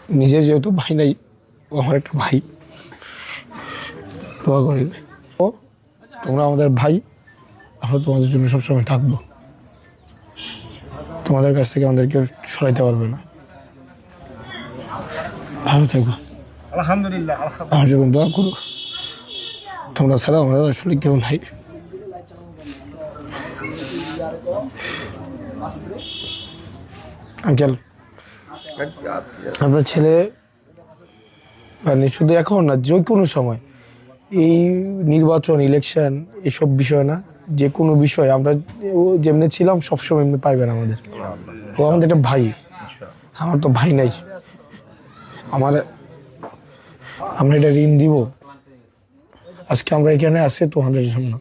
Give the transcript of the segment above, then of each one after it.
নিজের যেহেতু ভাই নাই, ও আমার একটা ভাই, দোয়া করিবে। ও তোমরা আমাদের ভাই, আমরা তোমাদের জন্য সবসময় থাকবো। তোমাদের কাছ থেকে আমাদের কেউ সরাইতে পারবে না। ভালো থেকো, আলহামদুলিল্লাহ। আমার জন্য দোয়া করো। তোমরা ছাড়া আমরা আসলে কেউ নাই। আঙ্কেল, আপনার ছেলে মানে শুধু এখন না, যে কোনো সময় এই নির্বাচন, ইলেকশন, এসব বিষয় না, যে কোনো বিষয় আমরা ও যেমনি ছিলাম সবসময় এমনি পাইবেন আমাদের। ও আমাদের একটা ভাই, আমার তো ভাই নাই। আমরা এটা ঋণ দিব। আজকে আমরা এখানে আছি তোমাদের জন্য।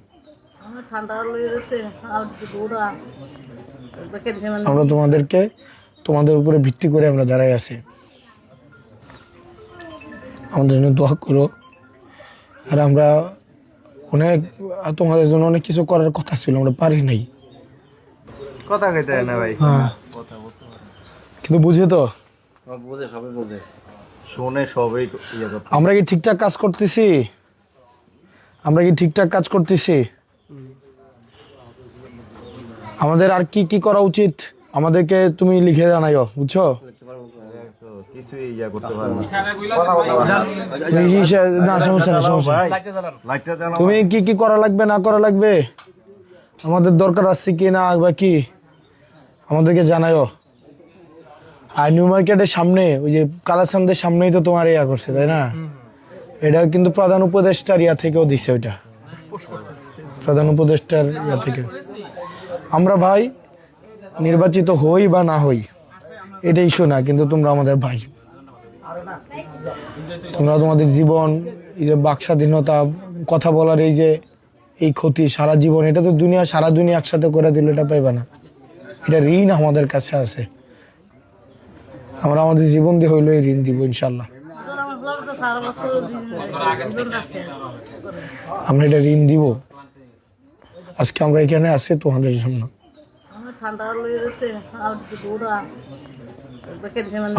আমরা তোমাদের উপরে ভিত্তি করে আমরা দাঁড়াই আছি। আমাদের জন্য দোয়া করো। আর আমরা তোমাদের জন্য অনেক কিছু করার কথা ছিল, আমরা পারি নাই। কথা কইতে না ভাই, হ্যাঁ কিন্তু বুঝে তো, বুঝে সবাই বুঝে শুনে সবাই ইয়ে করতে। আমরা কি ঠিকঠাক কাজ করতেছি? আমাদের আর কি কি করা উচিত আমাদেরকে তুমি লিখে জানাইও, বুঝছো? কিছুই ইয়া করতে পারবো না, সমস্যা না। তুমি কি কি করা লাগবে না করা লাগবে, আমাদের দরকার আছে কি না বা কি, আমাদেরকে জানাইও। আর নিউ মার্কেটের সামনে ওই যে কালাচান্দের সামনেই তো তোমার ইয়া করছে, তাই না? এটা কিন্তু প্রধান উপদেষ্টার ইয়া থেকেও দিছে, ওইটা প্রধান উপদেষ্টার ইয়া থেকে। আমরা ভাই নির্বাচিত হই বা না হই এটা ইস্যু না, কিন্তু তোমরা আমাদের ভাই। তোমরা তোমাদের জীবন, এই যে বাক স্বাধীনতা, কথা বলার এই ক্ষতি সারা জীবন, এটা তো সারা দুনিয়া একসাথে করে দিল, এটা পাইবা না। এটা ঋণ আমাদের কাছে আছে, আমরা আমাদের জীবন দিয়ে হইলো এই ঋণ দিব ইনশাল্লাহ। আমরা এটা ঋণ দিব। আজকে আমরা এখানে আছি তোমাদের জন্য।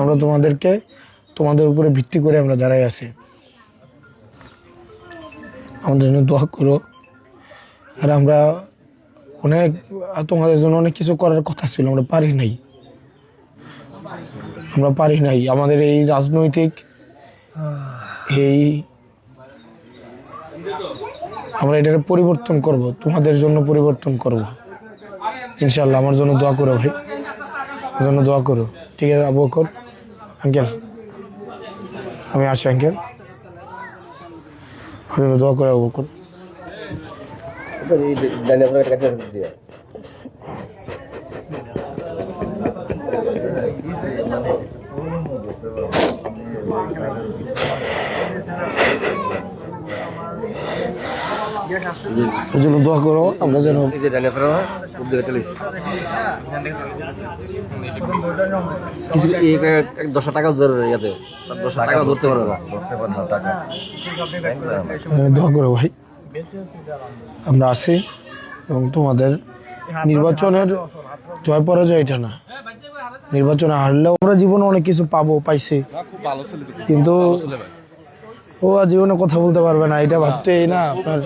আমরা তোমাদের উপরে ভিত্তি করে আমরা দাঁড়াই আছি। আমাদের জন্য দোয়া করো। আর আমরা তোমাদের জন্য অনেক কিছু করার কথা ছিল, আমরা পারি নাই। আমাদের এই রাজনৈতিক আমরা এটাকে পরিবর্তন করব, তোমাদের জন্য পরিবর্তন করব ইনশাল্লাহ। আমার জন্য দোয়া করো ভাই, আমার জন্য দোয়া করো। ঠিক আছে আবু বকর আঙ্কেল, আমি আসি আঙ্কেল, আমার জন্য দোয়া করো আবু বকর। ওর জন্য দোয়া করো, আমরা যেন টাকা ধরতে পারবে না। দোয়া করো ভাই, আমরা আছি। এবং তোমাদের নির্বাচনের জয় পরাজয় এটা না, নির্বাচনে হারলেও আমরা জীবনে অনেক কিছু পাইছি, কিন্তু ও আর জীবনে কথা বলতে পারবে না, এটা ভাবতেই না আপনার।